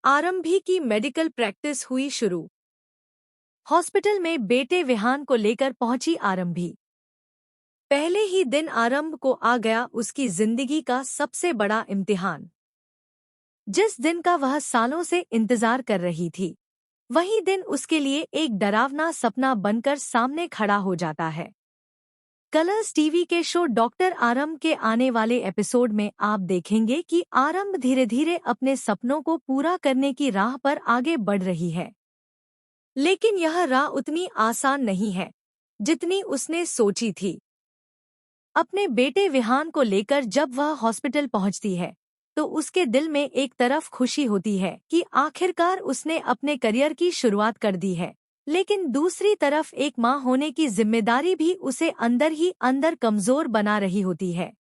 आरंभी की medical practice हुई शुरू। हॉस्पिटल में बेटे विहान को लेकर पहुंची आरंभी। पहले ही दिन आरंभ को आ गया उसकी जिंदगी का सबसे बड़ा इम्तिहान। जिस दिन का वह सालों से इंतजार कर रही थी, वही दिन उसके लिए एक डरावना सपना बनकर सामने खड़ा हो जाता है। कलर्स टीवी के शो डॉक्टर आरंभ के आने वाले एपिसोड में आप देखेंगे कि आरंभ धीरे धीरे अपने सपनों को पूरा करने की राह पर आगे बढ़ रही है। लेकिन यह राह उतनी आसान नहीं है जितनी उसने सोची थी। अपने बेटे विहान को लेकर जब वह हॉस्पिटल पहुंचती है, तो उसके दिल में एक तरफ खुशी होती है कि आखिरकार उसने अपने करियर की शुरुआत कर दी है, लेकिन दूसरी तरफ एक मां होने की जिम्मेदारी भी उसे अंदर ही अंदर कमजोर बना रही होती है।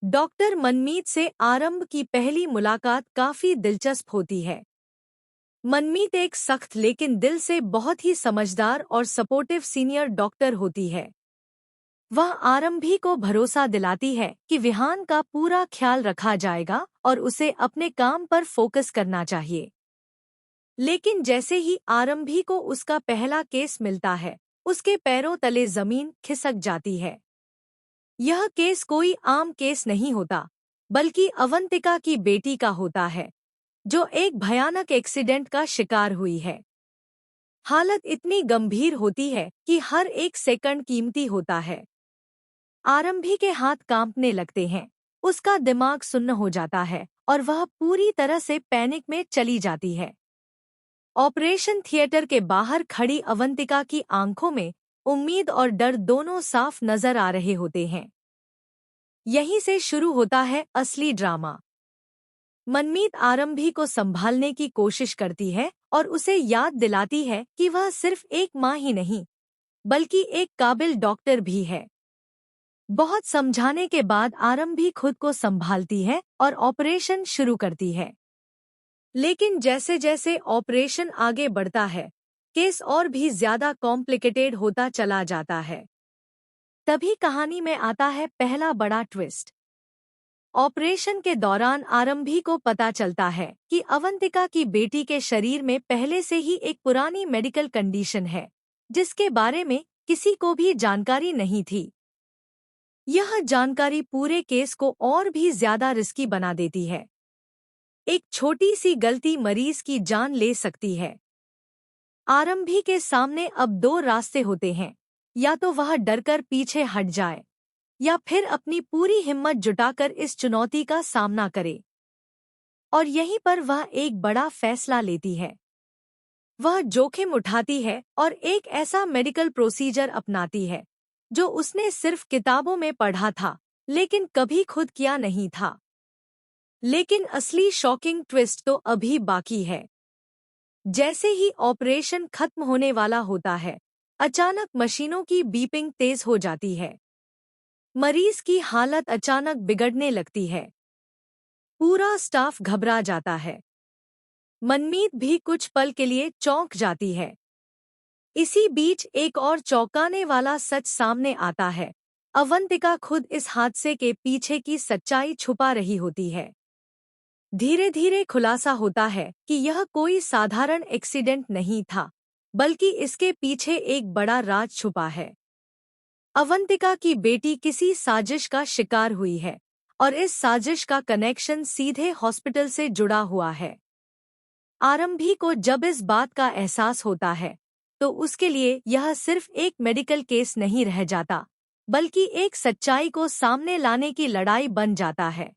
डॉक्टर मनमीत से आरंभ की पहली मुलाकात काफी दिलचस्प होती है। मनमीत एक सख्त लेकिन दिल से बहुत ही समझदार और सपोर्टिव सीनियर डॉक्टर होती है। वह आरंभी को भरोसा दिलाती है कि विहान का पूरा ख्याल रखा जाएगा और उसे अपने काम पर फोकस करना चाहिए। लेकिन जैसे ही आरंभी को उसका पहला केस मिलता है, उसके पैरों तले जमीन खिसक जाती है। यह केस कोई आम केस नहीं होता, बल्कि अवंतिका की बेटी का होता है, जो एक भयानक एक्सीडेंट का शिकार हुई है। हालत इतनी गंभीर होती है कि हर एक सेकंड कीमती होता है। आरंभी के हाथ कांपने लगते हैं, उसका दिमाग सुन्न हो जाता है और वह पूरी तरह से पैनिक में चली जाती है। ऑपरेशन थिएटर के बाहर खड़ी अवंतिका की आंखों में उम्मीद और डर दोनों साफ नजर आ रहे होते हैं। यहीं से शुरू होता है असली ड्रामा। मनमीत आरंभी को संभालने की कोशिश करती है और उसे याद दिलाती है कि वह सिर्फ एक मां ही नहीं, बल्कि एक काबिल डॉक्टर भी है। बहुत समझाने के बाद आरंभी खुद को संभालती है और ऑपरेशन शुरू करती है। लेकिन जैसे जैसे ऑपरेशन आगे बढ़ता है, केस और भी ज्यादा कॉम्प्लिकेटेड होता चला जाता है। तभी कहानी में आता है पहला बड़ा ट्विस्ट। ऑपरेशन के दौरान आरंभी को पता चलता है कि अवंतिका की बेटी के शरीर में पहले से ही एक पुरानी मेडिकल कंडीशन है, जिसके बारे में किसी को भी जानकारी नहीं थी। यह जानकारी पूरे केस को और भी ज्यादा रिस्की बना देती है। एक छोटी सी गलती मरीज की जान ले सकती है। आरंभी के सामने अब दो रास्ते होते हैं, या तो वह डरकर पीछे हट जाए, या फिर अपनी पूरी हिम्मत जुटाकर इस चुनौती का सामना करे। और यहीं पर वह एक बड़ा फैसला लेती है। वह जोखिम उठाती है और एक ऐसा मेडिकल प्रोसीजर अपनाती है जो उसने सिर्फ किताबों में पढ़ा था, लेकिन कभी खुद किया नहीं था। लेकिन असली शॉकिंग ट्विस्ट तो अभी बाकी है। जैसे ही ऑपरेशन खत्म होने वाला होता है, अचानक मशीनों की बीपिंग तेज हो जाती है। मरीज की हालत अचानक बिगड़ने लगती है। पूरा स्टाफ घबरा जाता है। मनमीत भी कुछ पल के लिए चौंक जाती है। इसी बीच एक और चौंकाने वाला सच सामने आता है। अवंतिका खुद इस हादसे के पीछे की सच्चाई छुपा रही होती है। धीरे धीरे खुलासा होता है कि यह कोई साधारण एक्सीडेंट नहीं था, बल्कि इसके पीछे एक बड़ा राज छुपा है। अवंतिका की बेटी किसी साजिश का शिकार हुई है, और इस साजिश का कनेक्शन सीधे हॉस्पिटल से जुड़ा हुआ है। आरंभी को जब इस बात का एहसास होता है, तो उसके लिए यह सिर्फ एक मेडिकल केस नहीं रह जाता, बल्कि एक सच्चाई को सामने लाने की लड़ाई बन जाता है।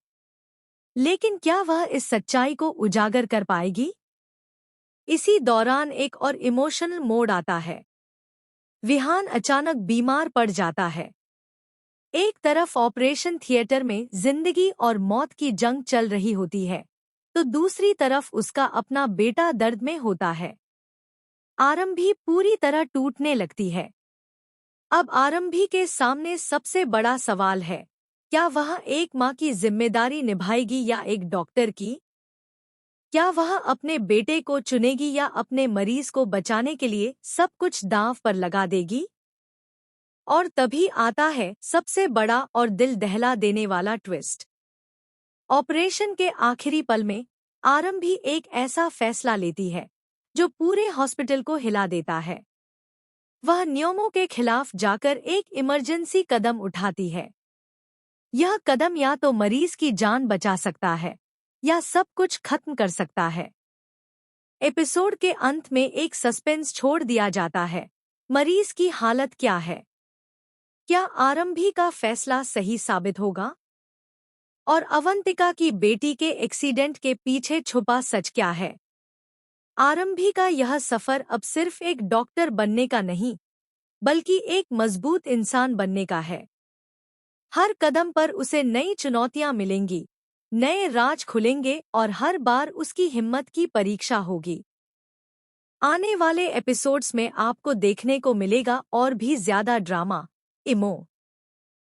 लेकिन क्या वह इस सच्चाई को उजागर कर पाएगी? इसी दौरान एक और इमोशनल मोड़ आता है। विहान अचानक बीमार पड़ जाता है। एक तरफ ऑपरेशन थिएटर में जिंदगी और मौत की जंग चल रही होती है, तो दूसरी तरफ उसका अपना बेटा दर्द में होता है। आरंभी पूरी तरह टूटने लगती है। अब आरंभी के सामने सबसे बड़ा सवाल है, क्या वह एक मां की जिम्मेदारी निभाएगी या एक डॉक्टर की? क्या वह अपने बेटे को चुनेगी या अपने मरीज को बचाने के लिए सब कुछ दांव पर लगा देगी? और तभी आता है सबसे बड़ा और दिल दहला देने वाला ट्विस्ट। ऑपरेशन के आखिरी पल में आरंभी एक ऐसा फैसला लेती है जो पूरे हॉस्पिटल को हिला देता है। वह नियमों के खिलाफ जाकर एक इमरजेंसी कदम उठाती है। यह कदम या तो मरीज की जान बचा सकता है या सब कुछ खत्म कर सकता है। एपिसोड के अंत में एक सस्पेंस छोड़ दिया जाता है। मरीज की हालत क्या है? क्या आरंभी का फैसला सही साबित होगा? और अवंतिका की बेटी के एक्सीडेंट के पीछे छुपा सच क्या है? आरंभी का यह सफर अब सिर्फ एक डॉक्टर बनने का नहीं, बल्कि एक मजबूत इंसान बनने का है। हर कदम पर उसे नई चुनौतियां मिलेंगी, नए राज खुलेंगे और हर बार उसकी हिम्मत की परीक्षा होगी। आने वाले एपिसोड्स में आपको देखने को मिलेगा और भी ज्यादा ड्रामा, इमो